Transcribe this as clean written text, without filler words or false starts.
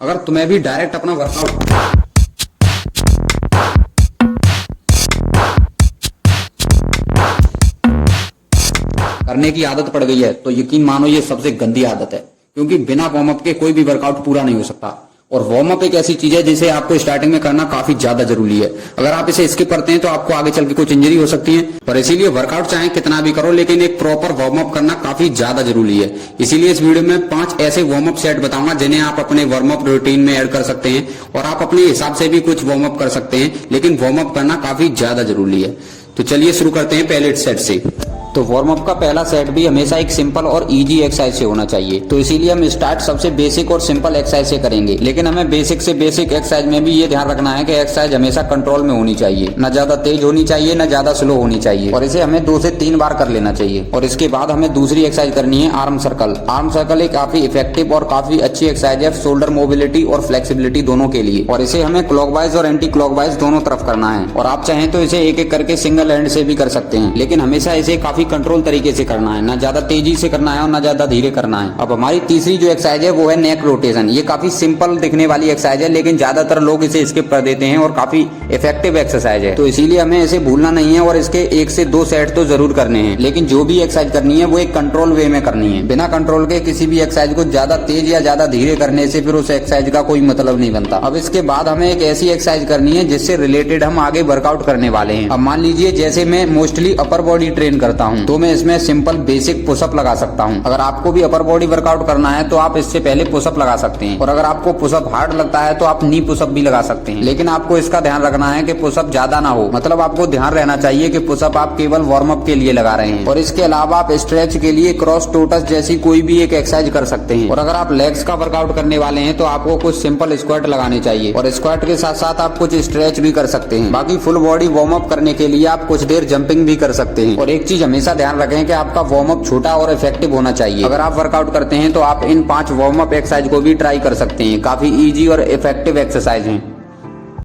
अगर तुम्हें भी डायरेक्ट अपना वर्कआउट करने की आदत पड़ गई है तो यकीन मानो ये सबसे गंदी आदत है, क्योंकि बिना वार्म अप के कोई भी वर्कआउट पूरा नहीं हो सकता। और वार्म अप एक ऐसी चीज है जिसे आपको स्टार्टिंग में करना काफी ज्यादा जरूरी है। अगर आप इसे स्किप करते हैं तो आपको आगे चल के कुछ इंजरी हो सकती है। पर इसीलिए वर्कआउट चाहे कितना भी करो, लेकिन एक प्रॉपर वार्म अप करना काफी ज्यादा जरूरी है। इसीलिए इस वीडियो में 5 ऐसे वार्म अप सेट बताऊंगा जिन्हें आप अपने वार्म अप रूटीन में ऐड कर सकते हैं, और आप अपने हिसाब से भी कुछ वार्म अप कर सकते हैं, लेकिन वार्म अप करना काफी ज्यादा जरूरी है। तो चलिए शुरू करते हैं पहले सेट से। तो वार्म अप का पहला सेट भी हमेशा एक सिंपल और इजी एक्सरसाइज से होना चाहिए। तो इसीलिए हम स्टार्ट सबसे बेसिक और सिंपल एक्सरसाइज से करेंगे, लेकिन हमें बेसिक से बेसिक एक्सरसाइज में भी ये ध्यान रखना है कि एक्सरसाइज हमेशा कंट्रोल में होनी चाहिए, न ज्यादा तेज होनी चाहिए न ज्यादा स्लो होनी चाहिए, और इसे हमें 2 से 3 बार कर लेना चाहिए। और इसके बाद हमें दूसरी एक्सरसाइज करनी है आर्म सर्कल। आर्म सर्कल एक काफी इफेक्टिव और काफी अच्छी एक्सरसाइज है शोल्डर मोबिलिटी और फ्लेक्सिबिलिटी दोनों के लिए, और इसे हमें क्लॉकवाइज और एंटी क्लॉकवाइज दोनों तरफ करना है। और आप चाहें तो इसे एक एक करके सिंगल हैंड से भी कर सकते हैं, लेकिन हमेशा इसे काफी कंट्रोल तरीके से करना है, ना ज्यादा तेजी से करना है और ना ज्यादा धीरे करना है। अब हमारी तीसरी जो एक्सरसाइज है वो है नेक रोटेशन। ये काफी सिंपल दिखने वाली एक्सरसाइज है, लेकिन ज्यादातर लोग इसे स्किप कर देते हैं और काफी इफेक्टिव एक्सरसाइज है। तो इसीलिए हमें इसे भूलना नहीं है और इसके 1 से 2 सेट तो जरूर करने हैं, लेकिन जो भी एक्सरसाइज करनी है वो एक कंट्रोल वे में करनी है। बिना कंट्रोल के किसी भी एक्सरसाइज को ज्यादा तेज या ज्यादा धीरे करने से फिर उस एक्सरसाइज का कोई मतलब नहीं बनता। अब इसके बाद हमें एक ऐसी एक्सरसाइज करनी है जिससे रिलेटेड हम आगे वर्कआउट करने वाले हैं। अब मान लीजिए जैसे मैं मोस्टली अपर बॉडी ट्रेन करता हूँ, तो मैं इसमें सिंपल बेसिक पुशअप लगा सकता हूं। अगर आपको भी अपर बॉडी वर्कआउट करना है तो आप इससे पहले पुशअप लगा सकते हैं, और अगर आपको पुशअप हार्ड लगता है तो आप नी पुशअप भी लगा सकते हैं। लेकिन आपको इसका ध्यान रखना है कि पुशअप ज्यादा ना हो, मतलब आपको ध्यान रहना चाहिए कि पुशअप आप केवल वार्म अप के लिए लगा रहे हैं। और इसके अलावा आप स्ट्रेच के लिए क्रॉस टोटस जैसी कोई भी एक एक्सरसाइज कर सकते हैं। और अगर आप लेग्स का वर्कआउट करने वाले हैं तो आपको कुछ सिंपल स्क्वाट लगाने चाहिए, और स्क्वाट के साथ साथ आप कुछ स्ट्रेच भी कर सकते हैं। बाकी फुल बॉडी वार्म अप करने के लिए आप कुछ देर जंपिंग भी कर सकते हैं। और एक चीज हमेशा ध्यान रखें कि आपका वार्म अप छोटा और इफेक्टिव होना चाहिए। अगर आप वर्कआउट करते हैं तो आप इन 5 वार्म अप एक्सरसाइज को भी ट्राई कर सकते हैं, काफी इजी और इफेक्टिव एक्सरसाइज हैं।